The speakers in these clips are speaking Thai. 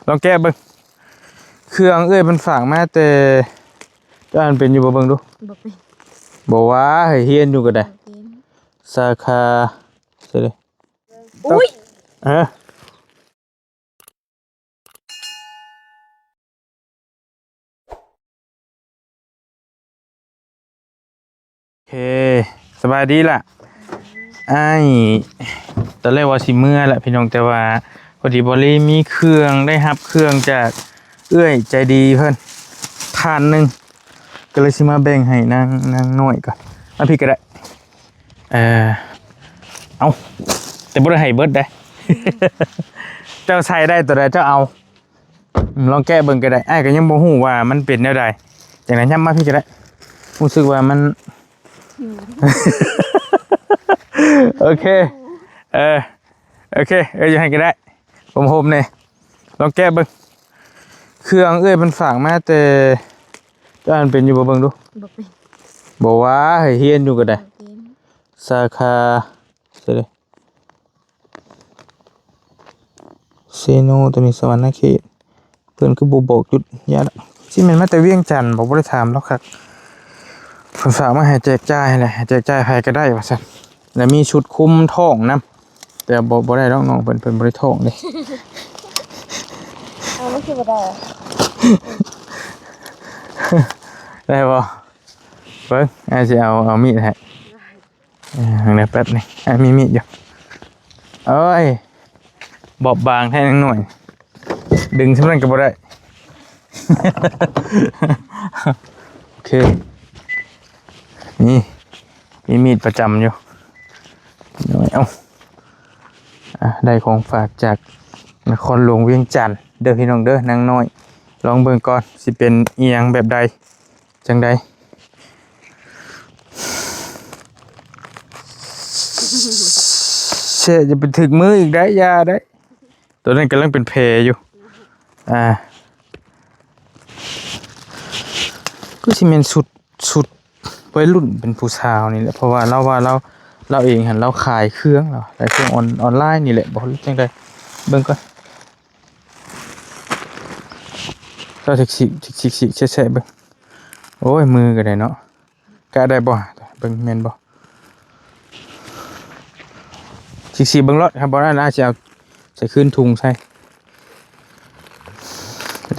ลองแก้เบิ่งเครื่องมันฝากมาแต่จะอ่านเป็นอยู่บ่เบิ่งดูบ่เป็นบ่ว่าให้เฮียนอยู่ก็ได้สาขาใช่เลยอุ้ยฮะโอเคสบายดีล่ะตอนแรกว่าสิเมื่อแหละพี่น้องแต่ว่าพอดีบริมีเครื่องได้รับเครื่องจากใจดีเพิ่นทานหนึ่งก็เลยสิมาแบ่งให้นางน้อยก่อนมาพี่ก็ได้เอาแต่บ่ได้ให้เบิดได้ เจ้าใส่ได้ตัวใดเจ้าเอาลองแก้เบิ่งก็ได้ก็ยังบ่ฮู้ว่ามันเป็นแนวใดจังนั้นย้ำมาพี่ก็ได้รู้สึกว่ามัน โอเคโอเคอยู่ให้ก็ได้ผมโฮมเนี่ยลองแก้เบิ่งเครื่องมันฝากมาแต่จะอ่านเป็นอยู่บ่เบิ่งดูบ่เป็นบ่ว่าให้เฮียนอยู่ก็ได้สาขาใช่เลยเซโนตัวนี้สวรรณเขตเพิ่นคือบ่บอกจุดยาสิแม่นมาแต่เวียงจันทน์บ่ได้ถามแล้วครับเพิ่นฝากมาให้แจกจ่ายแหละแจกจ่ายใครก็ได้ว่าซั่นแล้วมีชุดคุมท้องนำแต่บ่ได้น้องๆเพิ่นบ่ได้ท้องเด้ไม่คิดว่าได้ได้บ่เบิ่งสิเอามีดให้ทางนี้แป๊บนึงมีมีดอยู่เอ้ยบอบบางแท้นึงหน่อยดึงสำนักก็บ่ได้ โอเคนี่มีมีดประจำอยู่หน่อยได้ของฝากจากนครหลวงเวียงจันทน์เด้อพี่น้องเด้อนางน้อยลองเบิ่งก่อนสิเป็นเอียงแบบใดจังใดเชจะไปถึงมืออีกได้ยาได้ตัวนั้นกำลังเป็นเพอยู่ก็สิเป็นสุดวัยรุ่นเป็นผู้สาวนี่แหละเพราะว่าเราเองหันเราขายเครื่องเราขายเครื่องออนไลน์นี่แหละบอกจังใดเบิ่งก่อนเราสิแช่เบิ่งโอ้ยมือก็ได้เนาะกะได้บ่เบิ่งแม่นบ่สิเบิ่งรถครับบ่ได้นะสิเอาใส่คืนถุงใส่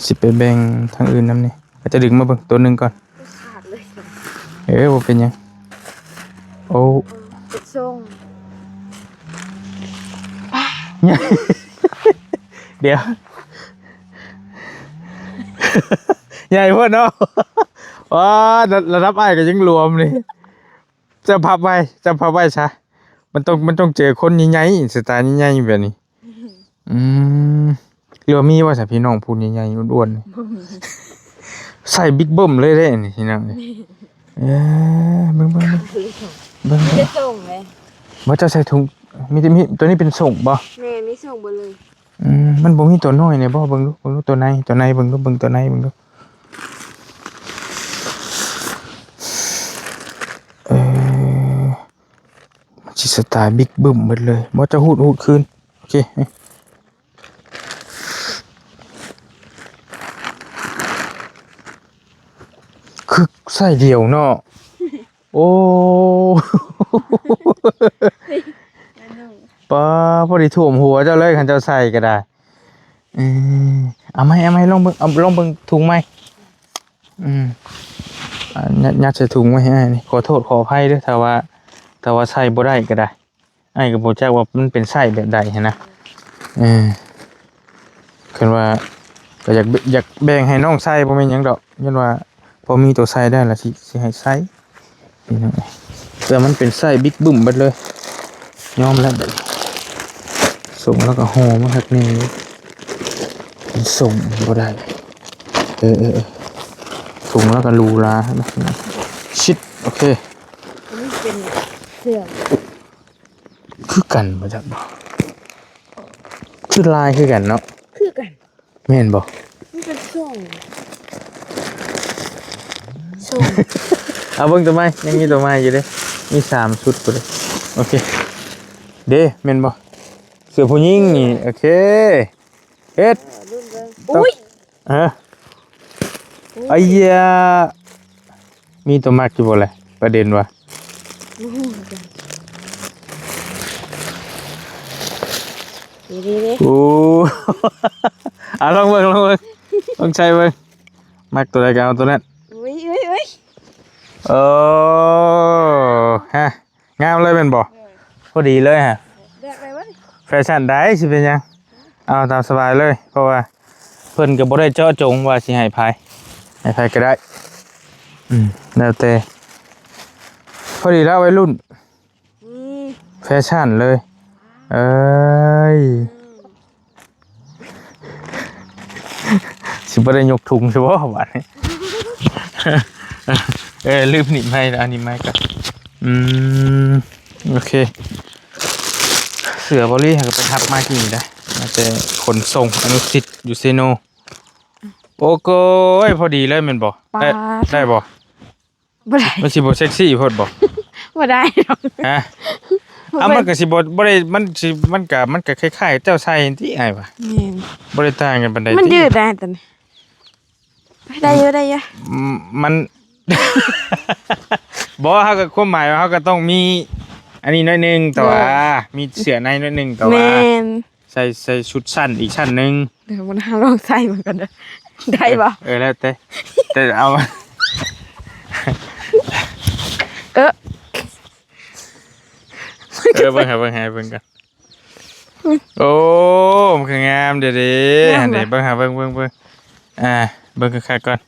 สิไปแบ่งทางอื่นนำนี่อาจจะดึงมาเบิ่งตัวนึงก่อนบ่เป็นหยังโอ้เป็นทรงเดี๋ยวใหญ่เพิ่นเนาะว้าระดับอ้ายก็ยังรวมนี่จะพับไว้ซะมันต้องเจอคนใหญ่ๆสไตล์ใหญ่ๆแบบนี้เรือมีว่าซะพี่น้องพูดใหญ่ๆอ้วนๆใส่บิ๊กเบิ้มเลยเด้นี่พี่น้องเบิ่งจะส่งเลยบ่จะใส่ถุงมีตัวนี้เป็นส่งบ่แม่มีส่งบ่เลยมันบ่มีตัวน้อยเนี่ยบ่เบิ่งดูตัวในเบิ่งดูเบิ่งตัวในเบิ่งดูมันสิสไตล์บิ๊กบึ้มหมดเลยบ่จะหูดคืนโอเคคือใส่เดียวเนาะโอ้ป้าพอดีถ่วมหัวเจ้าเลยคันเจ้าใส่ก็ได้เอาไหมลองเบิ่งถุงไหมยัดใส่ถุงไว้ให้นี่ขอโทษขออภัยด้วยถ้าว่าใส่บ่ได้ก็ได้ไอ้ก็บ่จักว่ามันเป็นไส้แบบใดนะคือว่าก็อยากแบ่งให้น้องใส่บ่แม่นหยังดอกยันว่าพอมีตัวใส่ได้ล่ะสิให้ใส่นี่นะแต่มันเป็นไส้บิ๊กบึ้มเบิดเลยยอมแล้วส่งแล้วก็ห่อมาหักนี่ส่งบ่ได้ส่งแล้วก็รูลานะชิดโอเคนี่เป็นเสื่อมคือกันมาจากบ่คือลายคือกันเนาะคือกันแม่นบ่มันเป็นส่งเอาเบิ่งตัวไม้ยังมีตัวไม้อยู่เด้มี3ชุดพุ่นเลยโอเคเด้แม่นบ่เสื้อผู้หญิงนี่โอเคเฮ็ด เบิ่งอุ้ย ไอ้ยามีตัวมักอยู่บ่เลยประเด็นว่า ดี โอ้ ลองเบิ่งลองใช้เบิ่งมักตัวใดก็เอาตัวนั้น อุ้ย โอ้ฮะงามเลยเป็นบ่พอดีเลยฮะ แดกไปเว้ย แฟชั่นได้สิเป็นยังเอาตามสบายเลยเพราะว่าเพิ่นก็บ่ได้เจาะจงว่าสิให้ไผก็ได้แล้วแต่พอดีแล้ววัยรุ่นแฟชั่นเลยเอ้ยสิบ่ได้ยกถุงใช่บ่บัดนี้ ลืมหนีบไม้แล้วอันนี้ไม้ก็โอเคเสือบอลลี่ก็ไปทับมาที่นี่ได้มาแต่ขนส่งอนุสิทธิ์อยู่เซโนโอ้โก้ยพอดีเลยแมันบ่ได้บ่ บ่ได้ มันสิบ่เซ็กซี่โพดบ่ บ่ได้หรอก ฮะมันก็สิบ่ได้มันก็คล้ายๆเจ้าชายที่อ้ายว่ะ แม่น บ่ได้ต่างกันปานใด มันยืดได้แต่นี่ได้เยอะ มัน บ่เฮาก็ความหมายว่าเฮาก็ต้องมีอันนี้หน่อยนึงแต่ว่ามีเสื้อในหน่อยนึงแต่ แม่ ว่าน ใส่ชุดสั้นอีกชั้นนึง เดี๋ยวมันหาลองใส่มันกันเด้อได้บ่ แล้วแต่เอา เบิ่ง เบิ่งกันโอ้มันคืองามเด้เด้เบิ่งเบิ่งเบิ่งเบิ่งคักๆก่อน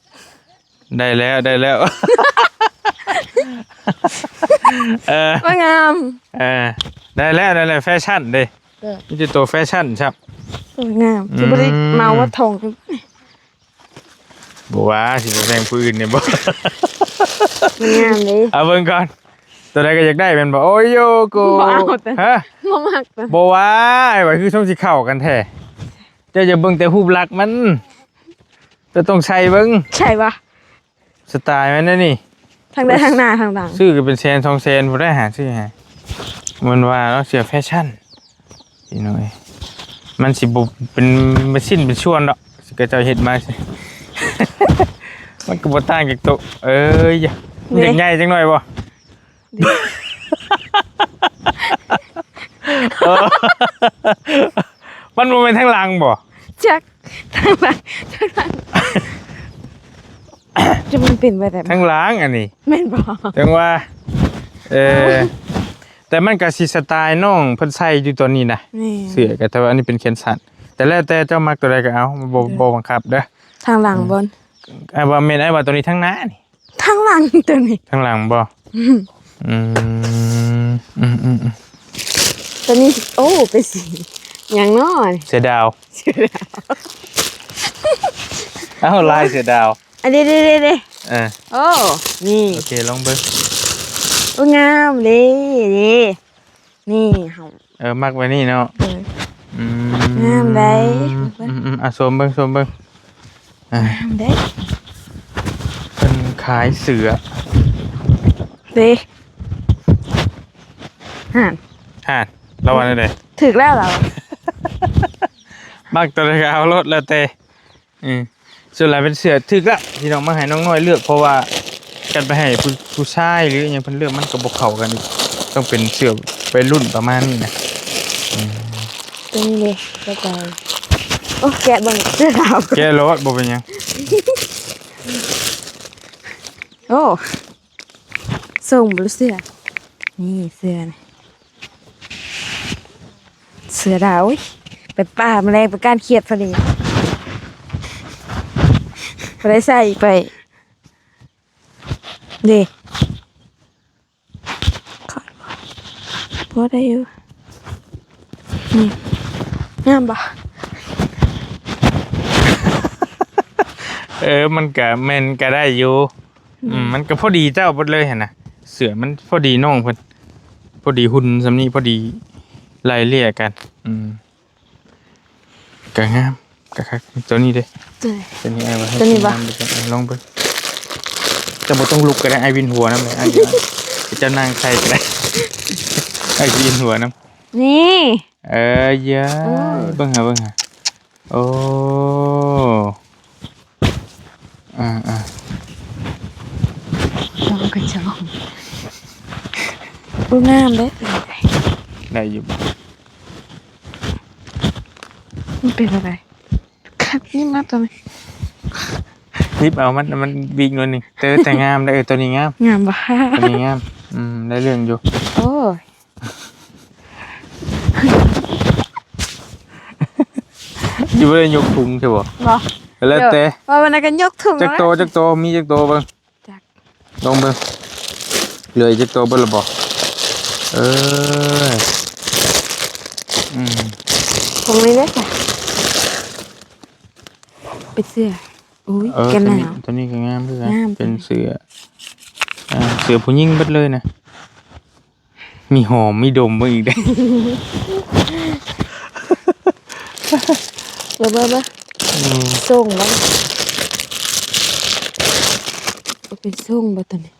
ได้แล้ว ว่างาม ได้แล้วแฟชั่นเด้นี่จะตัวแฟชั่นครับ สวยงามสิบ่ได้เมาว่าทอง บ่ว่าสิบ่แซงผู้อื่นเนี่ยบ่ มันงามเด้ เอาเบิ่งก่อนตัวใดก็อยากได้แม่นบ่โอ้ยโยกูฮะ บ่มักนะ บ่ว่าไอ้ว่าคือช่องสิเข้ากันแท้เจ้าอย่าเบิ่งแต่รูปลักษณ์มันจะต้องใช้เบิ่ง ใช่ปะ สไตล์มันนะนี่ ทางใดทางหน้าทางหลัง ซื้อก็เป็นแสน2แสนบ่ได้หาซื้อให้มันว่าเนาะเสื้อแฟชั่นพี่น้อยมันสิบ่เป็นมาชิ้นเป็นส่วนดอกสิก็เจ้าเฮ็ดมาสิ มันก็บ่ต่างจากโตะเอ้ยอย่ามันจะใหญ่จังหน่อยบ่ มันบ่เป็นทางหลังบ่ จักทางหลังจะมันเป็นไปแต่ ทางหลังอันนี้ แม่นบ่ จังว่าแต่มันก็สิสไตล์น้องเพิ่นใส่อยู่ตัวนี้นะ นี่ เสื้อก็แต่ว่าอันนี้เป็นแขนสั้นแต่แล้วแต่เจ้ามักตัวใดก็เอาบ่บังคับเด้อ ทางหลังบน ไอ้ว่าแม่นไอ้ว่าตัวนี้ทางหน้านี่ ทางหลังตัวนี้ ทางหลังบ่อืม ตัวนี้โอ้เป็นสีอย่างน้อย เสือดาวเอ้าลายเสือดาว อันนี้โอ้นี่ โอเคลองเบิ่ง โอ้งามเลยนี่เฮา มักไว้นี่เนาะ งามได้ สวมเบิ่งงามได้ เป็นขายเสือ เด้ห่าน เราว่าได้ ถึกแล้วเหรอ มักตัวใดก็เอารถแล้วแต่ส่วนหลายเป็นเสือถึกแล้วที่น้องมาให้น้องน้อยเลือกเพราะว่ากันไปให้ผู้ชายหรืออย่างเพิ่นเลือกมันก็บ่เข้ากันอีกต้องเป็นเสือวัยรุ่นประมาณนี้นะ ตัวนี้เลยก็ไปโอ้แกะบังเสื้อขาว แกรถบ่เป็นหยัง โอ้ส่งบลูเสื้อนี่เสื้อนี่เสื้อดาวอุ๊ยไปป่าแมลงไปก้านเขียดพอดีไปได้ใส่ไปเด้พอได้อยู่นี่งามปะ มันก็แม่นก็ได้อยู่มันก็พอดีเจ้าเบิดเลยหั่นน่ะเสือมันพอดีน้องเพิ่นพอดีหุ่นสำนี้พอดีไล่เลี่ยกันก็งามก็คักตัวนี้เด้ตัวนี้ไอ้ว่าให้ ตัวนี้ปะ ลองเบิ่งจะบ่ต้องลุกก็ได้ไอ้วินหัวนำเลยไอ้เจ้านางใส่ก็ได้ ไอ้วินหัวนำ นี่ เยอะเบิ่งหาโอ้ ผู้งามเด้ ได้อยู่ มันเป็นอะไรครับนี่มาตัวนี้ นิบเอามันบิ๊กหน่อยนึงแต่งามได้ตัวนี้งาม งามบ่ ตัวนี้งามได้เรื่องอยู่ โอ้ย อยู่บ่ได้ยกถุงใช่บ่ บ่ แล้วแต่ ว่าวันนั้นกันยกถุง จักโตมีจักโตเบิ่ง จัก ลองเบิ่งเหลืออีกจักโตเบิ่งละบ่เอ้ย คงไม่ได้ค่ะเป็นเสื้ออุ้ยกันหนาว ตัวนี้ก็งามคือกัน งาม เป็นเสือเสือผู้หญิงเบิดเลยนะมีหอมมีดมเบิ่งอีกได้ เบ้อส่งบ่เป็นส่งบ่ตัวนี้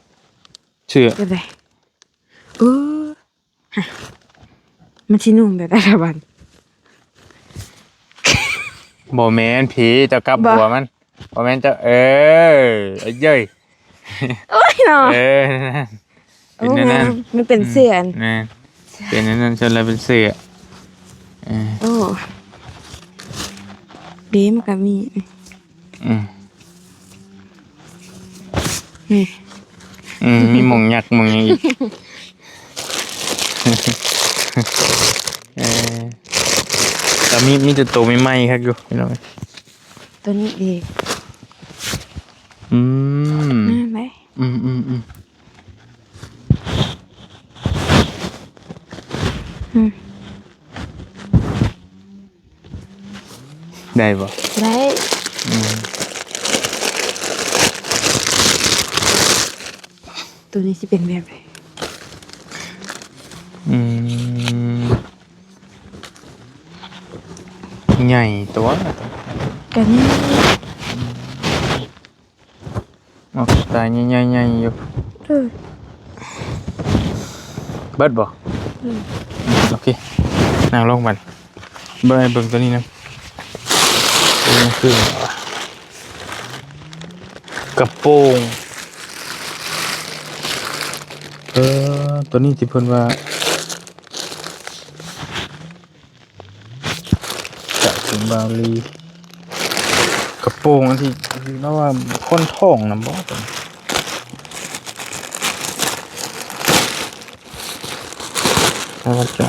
เสือ เป็นไรฮะมันสินุ่มแบบอะไรบ้าง บ่แม่นผีเจะกลับ บ่ หัวมันบ่แม่นเจะไอ้เย้ย โอ้ยเนาะ เป็นนั่น มันเป็นเสื้อ นั่นเป็นนั่นจนเลยเป็นเสือ โอ้บีมก็มีนี่ มีหมองยักษ์หมองหยังอีกแต่มีแต่โตไม่ไหม้ครับอยู่พี่น้อง ตัวนี้ดี น่าไหมได้บ่ ได้ตัวนี้สิเป็นแบบไหน ใหญ่ตัว กันนี่ ออกสไตล์ใหญ่ๆอยู่เบิดบ่โอเคนั่งลงมันเบิ่งตัวนี้นะนี่คือกระโปรงตัวนี้ที่เพิ่นว่าจะถึงบาลีกระโปรงอันที่เนาะว่าคนท้องนำบ่ตัวนี้แล้วจะ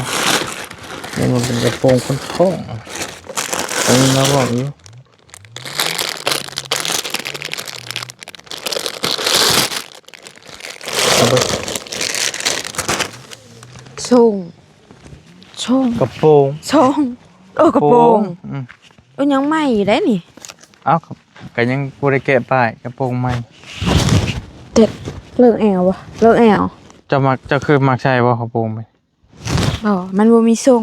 มันเป็นกระโปรงคนท้องอันนี้เราบอกอยู่ช่ง กระโปรง ช่งกระโปรงยังใหม่อยู่ได้นี่ เอ้าก็ยังบ่ได้แกะป้ายกระโปรงใหม่ เด็ดเลิกแอววะเลิกแอว จะเคยมักใช้บ่กระโปรงไหม บ่มันบ่มีทรง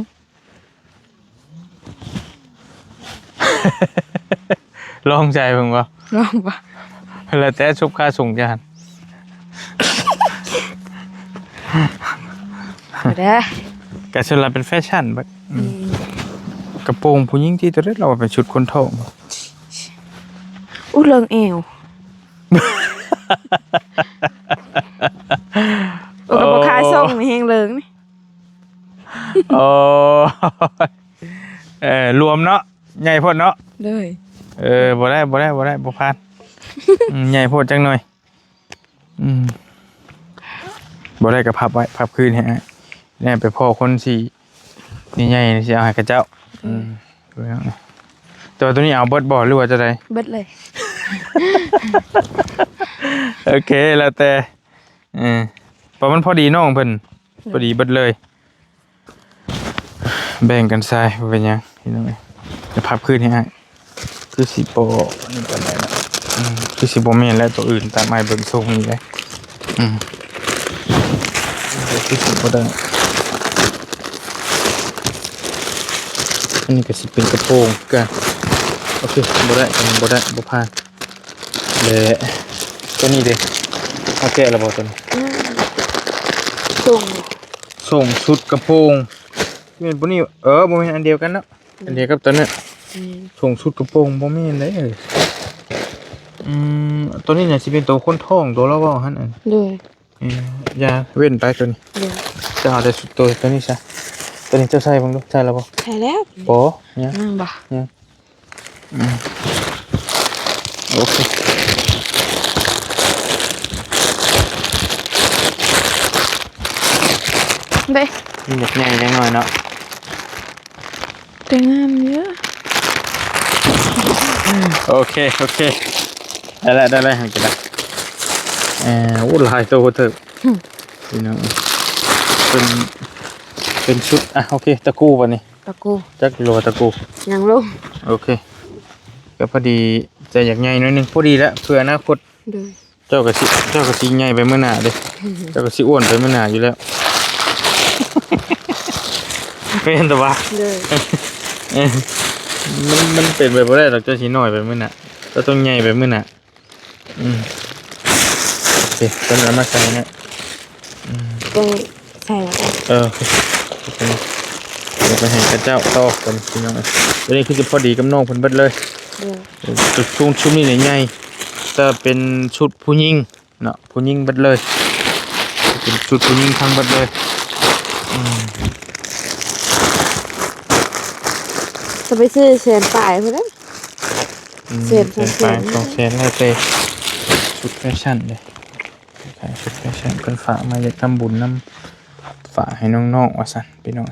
ลองใจเพิ่นบ่ ลองปะ แล้วแต่ชุบค่าส่งจาน ได้ ก็ส่วนละเป็นแฟชั่นเบิดกระโปรงผู้หญิงที่ตัวนั้นเราว่าเป็นชุดคนท้อง เลิกแอวกับบ่ค่าส่งนี่แฮงเลิกนี่ โอ้รวมเนาะใหญ่โพดเนาะ เลย บ่ได้บ่ผ่านใหญ่โพดจังหน่อยบ่ได้ก็พับไว้พับคืนให้แน่ไปพ่อคนสินี่ใหญ่สิเอาให้กับเจ้าตัวนี้เอาเบิดบ่หรือว่าจะได้ เบิดเลย โอเคแล้วแต่เพราะมันพอดีน้องเพิ่นพอดีเบิดเลยแบ่งกันใส่เป็นยังพี่น้องจะพับคืนให้คือสิโปนี่กันได้นะคือสิโปแม่นและตัวอื่นตามไม้เบิ่งทรงนี่เลยคือสิบ่ได้อันนี้ก็สิเป็นกระโปรงกันโอเคบ่ได้บ่ผ่านและตัวนี้เด้เอาแกะแล้วบ่ตัวนี้ ส่งชุดกระโปรงเป็นปุ่นี้บ่แม่นอันเดียวกันเนาะอันเดียวกับตัวนี้ส่งชุดกระโปรงบ่แม่นเด้ตัวนี้น่ะสิเป็นตัวคนท้องตัวละว่าหั่นอัน เลย ยาเว้นไปตัวนี้ เดี๋ยว จะเอาแต่สุดตัวนี้ซะตัวนี้เจ้าใส่บ้างดูใช่แล้วบ่ ใช่แล้ว โอ้เนี่ย นั่งบ่ โอเค เด้ นี่อยากใหญ่จังหน่อยเนาะ แต่งามเยอะ โอเคได้แล้วหันกันละโอ้หลายตัวเถอะพี่น้องเป็นชุดอ่ะโอเคตะกู้ป่ะนี่ ตะกู จักกิโลตะกู้ ยังลง โอเคก็พอดีจะอยากใหญ่หน่อยหนึงพอดีแล้วเพื่ออนาคต เด้อ เจ้าก็สิใหญ่ไปเมื่อหน้าเด้เจ้าก็สิอ้วนไปเมื่อหน้าอยู่แล้ว ไม่เห็นแต่ว่า เด้อ เออมันเป็นไปบ่ได้หรอกเจ้าสิน้อยไปเมื่อหน้าเจ้าต้องใหญ่ไปเมื่อหน้าโอเคตอนนั้นมาใส่เนี่ย ต้องใส่แล้ว โอเคเดี๋ยวไปให้กระเจ้าต่อกันพี่น้องวันนี้คือจะพอดีกับน้องเพิ่นเบิดเลย เด้อ จุดชุดนี้เนี่ยใหญ่จะเป็นชุดผู้หญิงเนาะผู้หญิงเบิดเลยเป็นชุดผู้หญิงทั้งเบิดเลย จะไปซื้อเชนป่ายเพื่อน เสียบ เป็นไปของเชนไล่เตชุดแฟชั่นเลยขายชุดแฟชั่นเพิ่นฝากมาอยากทำบุญน้ำฝากให้น้องๆว่าซั่นพี่น้อง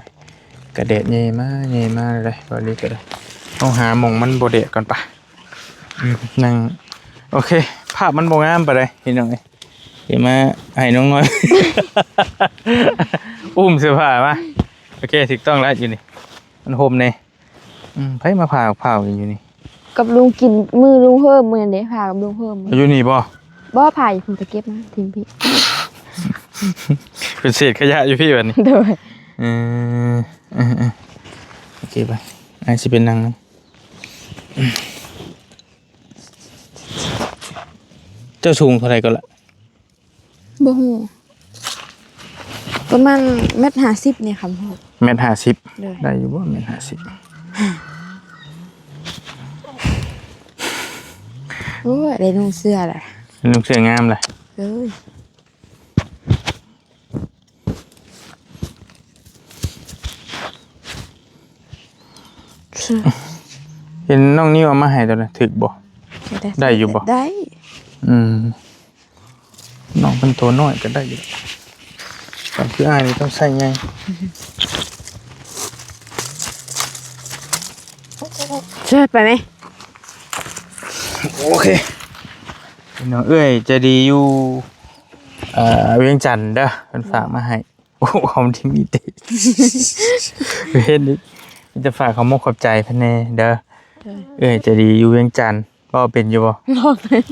กระเดดใหญ่มากเลยบริก็ได้ต้องหาหม่องมันบ่เดดก่อนปะนั่งโอเคภาพมันบ่งามปะเลยพี่น้องเดี๋ยวมาให้น้องน้อย อุ้มเสื้อผ้ามาโอเคถูกต้องแล้วอยู่นี่มันโฮมเนี่ยไผมาผ่าอยู่นี่ กับลุงกินมือลุงเพิ่มมือเด้ผ่ากับลุงเพิ่ม อยู่นี่บ่ บ่ผ่าอยู่ผมจะเก็บนะทีมพี่ เป็นเศษขยะอยู่พี่แบบนี้ เด้อ เออโอเคไปไอ้สิเป็นนางนะเจ้าสูงเท่าไหร่ก็ละ บ่ฮู้ประมาณ1.50เนี่ยครับพ่อ 1.50 เลย ได้อยู่บ่1.50 โอ้ยได้นุ่งเสื้อแหละ นุ่งเสื้องามเลย เอ้ยเสื้อ เห็นน้องนิ้วเอามาให้ตัวน่ะถึกบ่ ได้อยู่บ่ ได้ น้องเป็นตัวน้อยก็ได้อยู่แต่คืออ้ายนี่ต้องใส่ไง เสื้อไปไหม โอเคพี่น้องเอ้ยใจะดีอยู่เวียงจันทน์เด้อเพิ่นฝากมาให้โอ้ของที่มีเต เว้นนี่จะฝากเขามกขอบใจเพิ่นแน่เด้อเอ้ยใจะดีอยู่เวียงจันทน์บ่เป็นอยู่บ่ รอบนั้น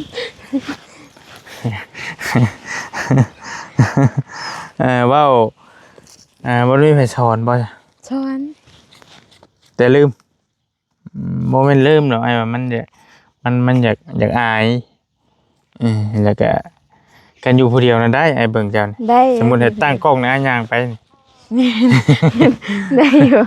ว้าวบ่มีไผสอนบ่จ้ะ ช้อน แต่ลืมบ่แม่นลืมหรอกไอ้ว่ามันอยากมันอยากอายแล้วก็กันอยู่ผู้เดียวน่ะได้ไอ้เบิ่งเจ้านี่ ได้ สมมุติให้ตั้งกล้องนะย่างไปนี่ ได้อยู่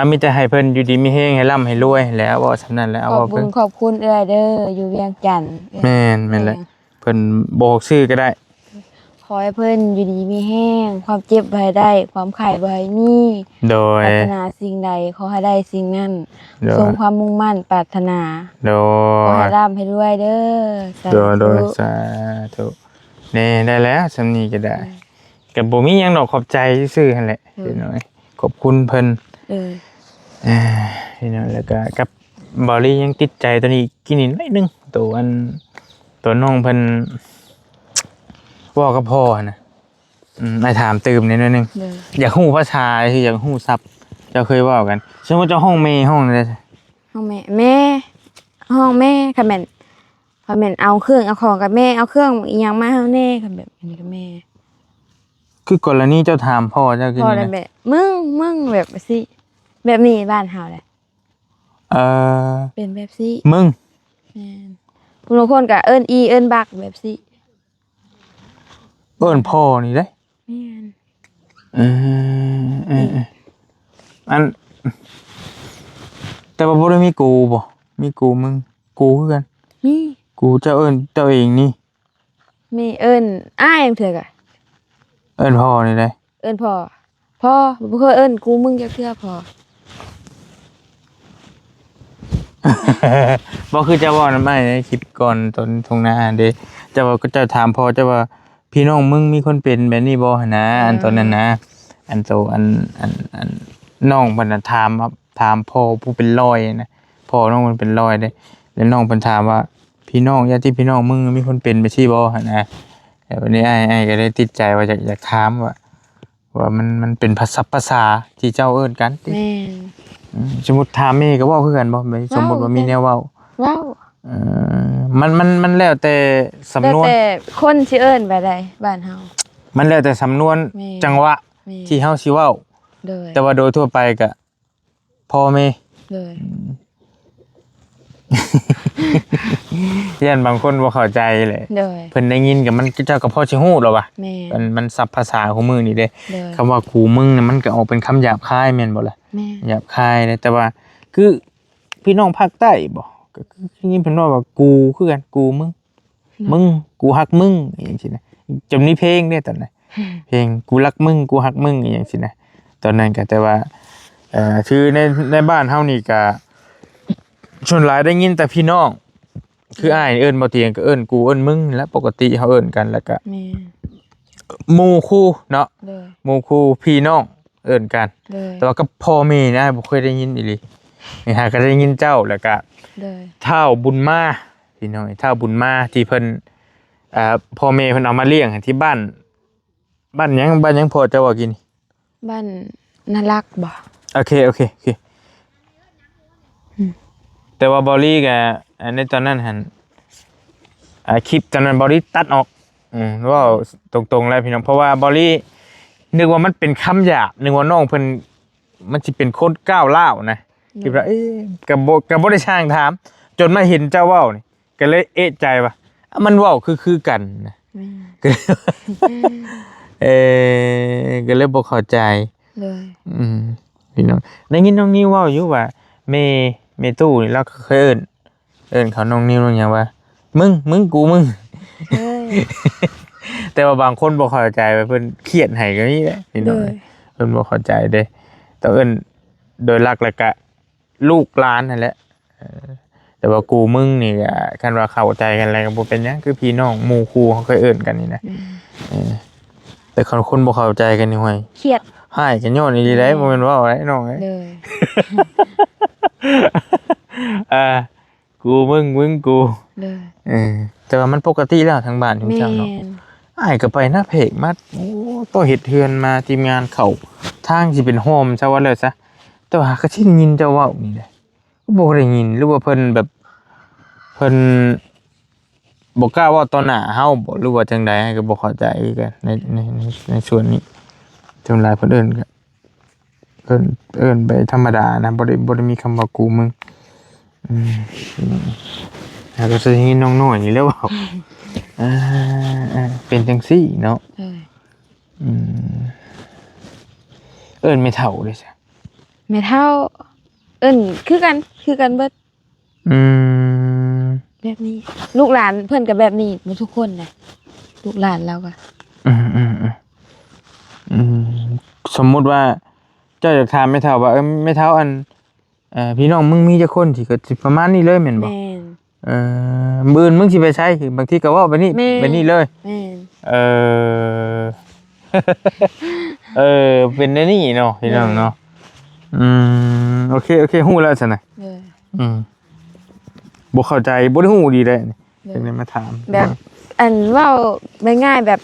มีแต่ให้เพิ่นอยู่ดีมีแฮงให้ร่ำให้รวยแหล้วเว้าสำนั้นแหล้ว ขอบ เว้า คุ เพิ่ ณ น ขอบคุณเอ้ยเด้ออยู่เวียงจันทน์ แม่นแหละเพิ่นบอกชื่อก็ได้ ขอให้เพิ่นอยู่ดีมีแห้งความเจ็บบ่ให้ได้ ความไข้บ่ให้มี โด ป ย รารถนาสิ่งใดขอให้ได้สิ่งนั้น โดย สมความมุ่งมั่นปรารถนา โด ขอให้ ย ร่ำให้รวยเด้อสา โดย ธุ สาธุแน่ได้แล้วสำนี้ก็ได้ก็บ่มีหยังดอกขอบใจซื่อๆหั่นแหละพี่น้อยขอบคุณเพิ่น เออ พี่น้อยแล้วก็กับบอลี่ยังติดใจตัวนี้กินนิดหน่อยนึงตัวน้องเพิ่นเว้ากับพ่อน่ะไอ้ถามตื่มนิดหน่อยนึง เด้อ อยากฮู้ภาษาคืออยากฮู้ศัพท์เจ้าเคยเว้ากันสมมุติเจ้าห้องเมห้องอะไร ห้องแม่ห้องแม่ค่ะแม่นค่ะแม่นเอาเครื่องเอาของกับแม่เอาเครื่องอีหยังมาให้แน่ค่ะแบบอันนี้กับแม่ คือกรณีเจ้าถามพ่อเจ้าคือ พอ ยัง แล้ว ไง แบบมึงแบบสิแบบนี้บ้านเฮาแหละ เออ เป็นแบบสิ มึง แม่นผู้บางคนก็เอิ้นอีเอิ้นบักแบบสิ เอิ้นพ่อนี่ได้ แม่น อันแต่ว่าบ่ได้มีกูบ่มีกูมึงกูคือกัน นี่ กูเจ้าเอิ้นเจ้าเองนี่ มีเอิ้นอ้ายจังเทื่อกะ เอิ้นพ่อนี่ได้ เอิ้นพ่อบ่เคยเอิ้นกูมึงจักเทื่อพ่อ บ่คือจะเว้านำอ้ายในคลิปก่อนตอนทงนาเด้เจ้าว่าก็เจ้าถามพ่อเจ้าว่าพี่น้องมึงมีคนเป็นแบบนี้บ่หั่นนะอันตอนนั้นนะอันโตอันน้องเพิ่นน่ะถามครับถามพ่อผู้เป็นร้อยนะพ่อน้องมันเป็นร้อยเด้แล้วน้องเพิ่นถามว่าพี่น้องญาติพี่น้องมึงมีคนเป็นไปซี่บ่หั่นนะแต่วันนี้อ้ายก็เลยติดใจว่าอยากถามว่ามันเป็นภาษาที่เจ้าเอิ้นกันติ แม่น สมมุติถามแม่ก็เว้าคือกันบ่แบบสมมุติว่ามีแนวเว้า เว้า เอ่มันแล้วแต่สำนวน แต่คนสิเอิ้นแบบใดบ้านเฮา มันแล้วแต่สำนวน แม่ จังหวะ แม่น ที่เฮาสิเว้า โดย แต่ว่าโดยทั่วไปก็พ่อแม่ โดย ย่านบางคนบ่เข้าใจแหละ โดย เพิ่นได้ยินก็มันเจ้าก็พอสิฮู้แล้วว่ะ แม่ มันศัพท์ภาษาของมือนี่เด้ โดย คำว่ากูมึงเนี่ยมันก็ออกเป็นคำหยาบคายแม่นบ่ล่ะ แม่ หยาบคายเลยแต่ว่าคือพี่น้องภาคใต้บ่ก็คือยินเพิ่นว่ากูคือกันกูมึงกูฮักมึงอย่างซี่นะจำนี้เพลงเด้ตอนนั้นเพลงกูรักมึงกูฮักมึงอย่างซี่นะตอนนั้นก็แต่ว่าคือในบ้านเฮานี่ก็ส่วนหลายได้ยินแต่พี่น้องคืออ้ายเอิ้นบ่เตียงก็เอิ้นกูเอิ้นมึงและปกติเฮาเอิ้นกันแล้วก็ แม่ หมู่คู่เนาะ โดย หมู่คู่พี่น้องเอิ้นกัน โดย แต่ว่าก็พ่อแม่นะบ่เคยได้ยินอีหลีนี่ฮะก็ได้ยินเจ้าแล้วก็ โดย เฒ่าบุญมาพี่น้องเฒ่าบุญมาที่เพิ่นพ่อแม่เพิ่นเอามาเลี้ยงที่บ้านหยังพ่อเจ้าว่ากิน บ้านน่ารักบ่ โอเคแต่ว่าบอลลี่ก็ในตอนนั้นหั่นคลิปตอนนั้นบอลลี่ตัดออกว่าตรงๆแล้วพี่น้องเพราะว่าบอลลี่นึกว่ามันเป็นคำหยาบนึกว่าน้องเพิ่นมันสิเป็นคนก้าวร้าวนะคิดว่าก็บ่ได้ช่างถาม จนมาเห็นเจ้าเว้านี่ก็เลยเอะใจว่ามันเว้าคือกันนะ แม่ ก็เลยก็เลยบ่เข้าใจ เลย พี่น้องได้ยินน้องนิวเว้าอยู่ว่าเมตู้นี่เราเคยเอิ้นเขาน้องนิวว่าหยังว่ามึงกูมึง เอ้ย แต่ว่าบางคนบ่เข้าใจว่าเพิ่นเครียดให้ก็มีแหละพี่น้อง โดย เพิ่นบ่เข้าใจเด้แต่เอิ้นโดยหลักแล้วก็ลูกหลานนั่นแหละแต่ว่ากูมึงนี่ก็คันว่าเข้าใจกันอะไรก็บ่เป็นหยังคือพี่น้องหมู่คู่เขาเคยเอิ้นกันนี่นะแต่คนบ่เข้าใจกันนี่ห่วย เครียด หายกันย้อนอีหลีได้บ่แม่นว่าอะไรน้องเอ้ย เลย กูมึงกู เลย แต่ว่ามันปกติแล้วทางบ้านทุก แม่ จังเนาะ น อ้ายก็ไปหน้าเพกมาโอ้ตัวเฮ็ดเฮือนมาทีมงานเข้าทางสิเป็นโฮมซะว่าเลยซะแต่ว่าก็สิได้ยินเจ้าเว้านี่แหละก็บ่ได้ยินหรือว่าเพิ่นแบบเพิ่นบ่กล้าเว้าต่อหน้าเฮาบ่หรือว่าจังใดก็บ่เข้าใจคือกันในส่วนนี้จนหลายเพิ่นเอิ้นก็เอิ้นไปธรรมดานะบ่ได้มีคำว่ากูมึงแล้วก็สิยินน้องน้อยนี่แหล้วเว้าเป็นจังซี่เนาะ เลย เอิ้นไม่เท่าเลยจ้ะ แม่เฒ่าเอิ้นคือกันเบิด แบบนี้ ลูกหลานเพิ่นก็แบบนี้หมดทุกคนน่ะลูกหลานเราก็ สมมุติว่าเจ้าจะถามไม่เท่าว่าไม่เท่าอันพี่น้องมึงมีจักคนสิก็สิประมาณนี้เลยแม่นบ่ แม่น มื้ออื่นมึงสิไปใช้คือบางทีก็เว้าไปนี่ไปนี่เลย แม่น เป็นได้นี่เนาะพี่น้องเนาะโอเคฮู้แล้วซั่นน่ะ เลย บ่เข้าใจบ่ได้ฮู้ดีได้นี่จังได้มาถาม แบบอันเว้าง่ายๆแบบ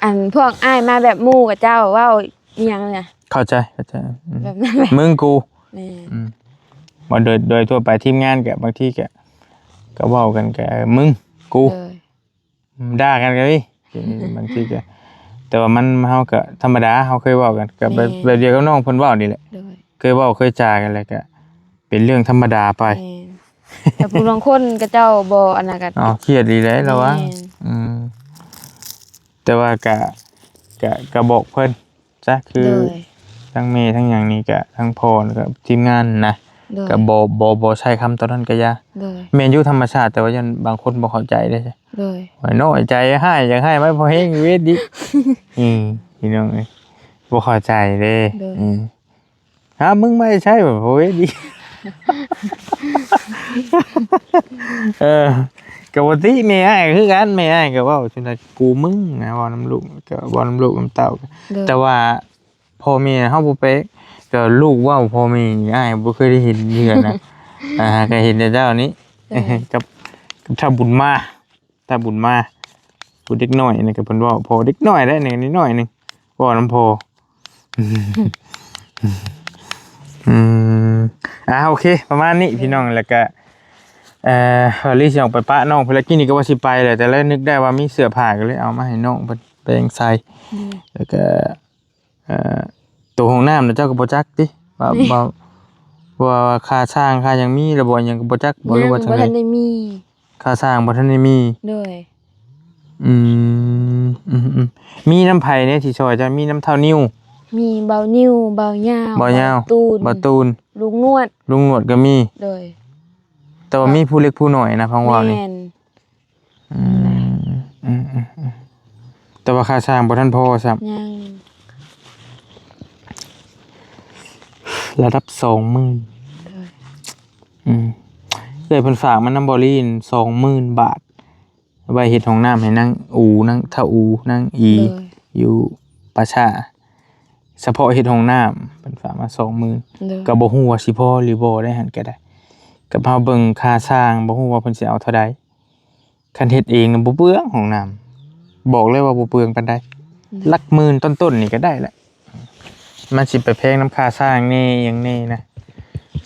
อันพวกอ้ายมาแบบหมู่กับเจ้าเว้าอีหยังเนี่ย เข้าใจ แบบนั้นแหละ มึงกู แม่น บ่โดยทั่วไปทีมงานก็บางทีก็เว้ากันก็มึงกู เลย ด่ากันก็มีบางทีก็แต่ว่ามันเฮาก็ธรรมดาเฮาเคยเว้ากันก็แบบเดียวกับน้องเพิ่นเว้านี่แหละ เลย เคยเว้าเคยจากันแล้วก็เป็นเรื่องธรรมดาไป แม่นแต่ผู้ลางคนกับเจ้าบ่อันนั้นก็ อ๋อเครียดดีแล้วระวัง แม่น แต่ว่าก็บอกเพิ่นจ้ะคือ เลย ทั้งเมย์ทั้งหยังนี่ก็ทั้งพ่อแล้วก็ทีมงานนะ ก็บ่ใช้คำตัวนั้นก็อย่าแม่นอยู่ธรรมชาติแต่ว่ายันบางคนบ่เข้าใจเด้ใช่ว่าน้อยใจให้อยากให้ไว้พอแฮงเวทดิพี่น้องเอ้ยบ่เข้าใจเด้มึงไม่ใช่บ่เวทดิก็บ่ติแม่อ้ายคือกันแม่อ้ายก็เว้าจังได๋กูมึงนะเว้าน้ำลูกก็เว้าน้ำลูกน้ำเต้าแต่ว่าพ่อแม่เฮาบ่เป๊ะก็ลูกเว้าพ่อแม่อ้ายบ่เคยได้เห็นเหมือนนะก็เห็นแต่เจ้านี้กับถ้าบุญมาผู้เด็กน้อยนี่ก็เพิ่นเว้าพอเด็กน้อยได้นิดหน่อยนึงเว้าน้ำพอโอเคประมาณนี้พี่น้องแล้วก็รีสิออกไปปะน้องเพิ่นแล้วกินนี่ก็ว่าสิไปแหละแต่แล้วนึกได้ว่ามีเสื้อผ้าก็เลยเอามาให้น้องเพิ่นแปลงใส่แล้วก็ตัวห้องน้ำนะเจ้าก็บ่จักติว่าค่าสร้างค่าหยังมีระบบหยังก็บ่จักบ่รู้ว่าจังได๋บ่ทันได้มีค่าสร้างบ่ทันได้มีด้วยมีน้ำไผเนี่ยที่ช่วยจะมีน้ำเท่านิ้วมีเบานิ้วเบายาวเบาตูนลุงนวดก็มีเลยแต่ว่ามีผู้เล็กผู้น้อยนะพังว่านี่แต่ว่าค่าสร้างบ่ทันพอซับยังระดับ 20,000เคยเพิ่นฝากมันน้ำบ่ลีน 20,000 บาทไว้เฮ็ดห้องน้ำให้นั่งนั่งท่านั่งอยู่ประชาเฉพาะเฮ็ดห้องน้ำเพิ่นฝากมา 20,000ก็บ่ฮู้ว่าสิพอหรือบ่ได้หั่นก็ได้ก็เฮาเบิ่งค่าสร้างบ่ฮู้ว่าเพิ่นสิเอาเท่าใดคันเฮ็ดเองน่ะบ่เปลืองห้องน้ำบอกเลยว่าบ่เปลืองปานใดหลักหมื่นต้นๆนี่ก็ได้แหละมันสิไปแพงน้ำค่าสร้างนี่อย่างนี้นะ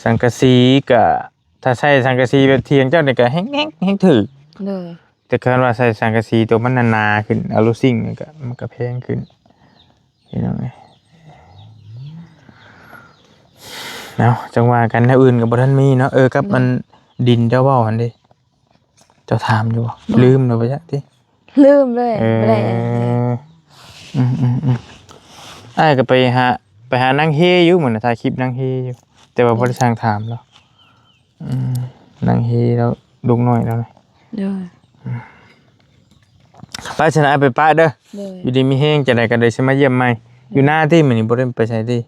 สังกะสีก็ถ้าใช้สังกะสีแบบเทียงเจ้านี่ก็แฮงถึกเลยแต่คันว่าใส่สังกะสีตัวมันหนาๆขึ้นอะลูซิ่งนี่ก็มันก็แพงขึ้นเห็นไหมเนาะจังว่ากันแนวอื่นก็บ่ทันมีเนาะกับมันดินเจ้าเว้าหั่นเด้เจ้าถามอยู่ลืมแล้วบ่จ๊ะติลืมเลยบ่ได้อ้ายก็ไปหานั่งเฮอยู่เหมือนถ่ายคลิปนั่งเฮอยู่แต่ว่าบ่ได้ช่างถามแล้วนั่งเฮแล้วลุกน้อยแล้วไปชนะไปป้าเด้ออยู่ดีมีแห้งจะได้กันเลยใช่ไหมเยี่ยมไหมอยู่หน้าที่เหมือนบ่ได้ไปใช้ที่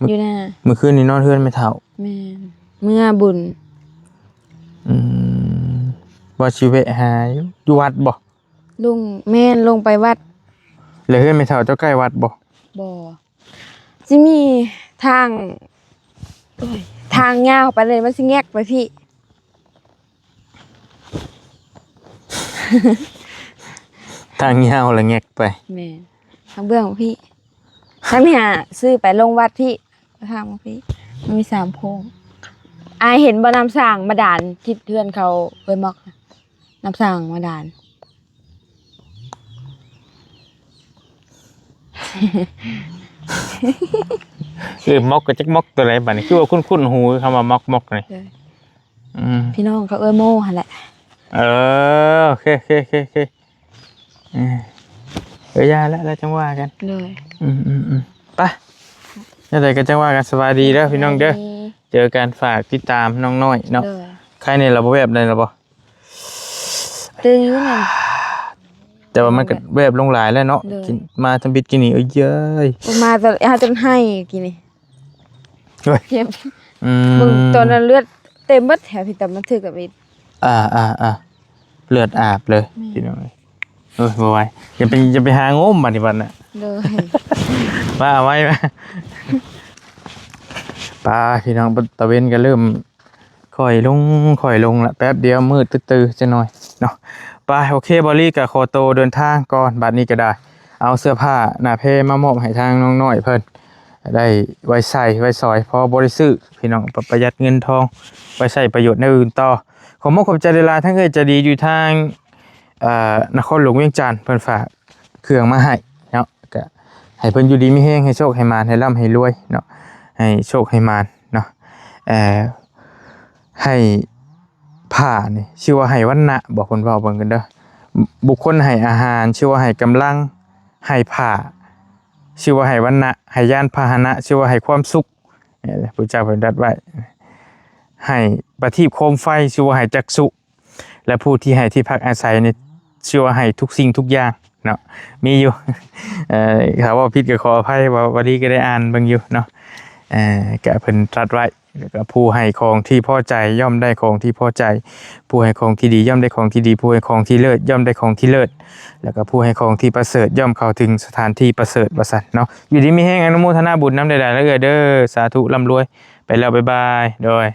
อยู่หน้าเมื่อคืนนี้นอนเฮือนไม่เท่าแม่เมื่อบุญบ่ชีวิตหาอยู่วัดบ่ลุงแม่นลงไปวัดแล้วเฮือนไม่เท่าเจ้าใกล้วัดบ่สิมีทางยาวไปเลยมันสิแงกไปพี่ทางยาวละแงกไปแม่ทางเบื้องพี่ทางเนี่ยซื้อไปลงวัดพี่ทางพี่มันมี3โพงเห็นบ่น้ำสร้างมาด่านทิศเทือนเขาเอ้ยมอกน้ำสร้างมาด่านมอกก็จักมอกตัวไหนบัดนี้คือว่าคุ้นหูคำว่ามอกนี่พี่น้องเขาเอ้ยโม่หั่นแหละโอเคยาแล้วจังว่ากันเลยไปนี่แต่ก็จังว่ากันสบายดีแล้วพี่น้องเด้อเจอกันฝากติดตามน้องน้อยเนาะใครในระบบแบบใดระบบตึงอยู่นั่นแต่ว่ามันก็แบบลงหลายแล้วเนาะมาทำบิดกินนี่เยอะมาจนให้กินนี่เจ็บมึงตอนนั้นเลือดเต็มหมดแถวพี่แต่มันถึกกับอีเลือดอาบเลยพี่น้องบ่ไหวอย่าไปหางมบัดนี้บัดน่ะเลยว่าเอาไว้มาป้าพี่น้องตะเวนก็เริ่มค่อยลงละแป๊บเดียวมืดตื้อๆจะหน่อยเนาะไปโอเคบอลลี่กับโคโตเดินทางก่อนบัดนี้ก็ได้เอาเสื้อผ้าหน้าเพมามอบให้ทางน้องน้อยเพิ่นได้ไว้ใส่ไว้สอยพอบริสุทธิ์พี่น้องประหยัดเงินทองไว้ใช้ประโยชน์ในอื่นต่อขอมอบขอบใจเวลาทั้งจะดีอยู่ทางนครหลวงเวียงจันทร์เพิ่นฝากเครื่องมาให้เนาะก็ให้เพิ่นอยู่ดีมีแฮงให้โชคให้มานให้ร่ำให้รวยเนาะให้โชคให้มานเนาะให้ผ้านี่ชื่อว่าให้วันนะบอกคนเว้าเบิ่งกันเด้อบุคคลให้อาหารชื่อว่าให้กำลังให้ผ้าชื่อว่าให้วันนะให้ยานพาหนะชื่อว่าให้ความสุขนี่แหละพระเจ้าเพิ่นตรัสไว้ ให้ประทีปโคมไฟชื่อว่าให้จักษุและผู้ที่ให้ที่พักอาศัยนี่ชื่อว่าให้ทุกสิ่งทุกอย่างเนาะมีอยู่ ถ้าว่าผิดก็ขออภัยว่าวันนี้ก็ได้อ่านเบิ่งอยู่เนาะก็เพิ่นตรัสไว้แล้วก็ผู้ให้ของที่พอใจย่อมได้ของที่พอใจผู้ให้ของที่ดีย่อมได้ของที่ดีผู้ให้ของที่เลิศย่อมได้ของที่เลิศแล้วก็ผู้ให้ของที่ประเสริฐย่อมเข้าถึงสถานที่ประเสริฐว่าซั่นเนาะอยู่ดีมีแฮงอนุโมทนาบุญนำใดๆแล้วเด้อสาธุร่ำรวยไปแล้วบ๊ายบายโดย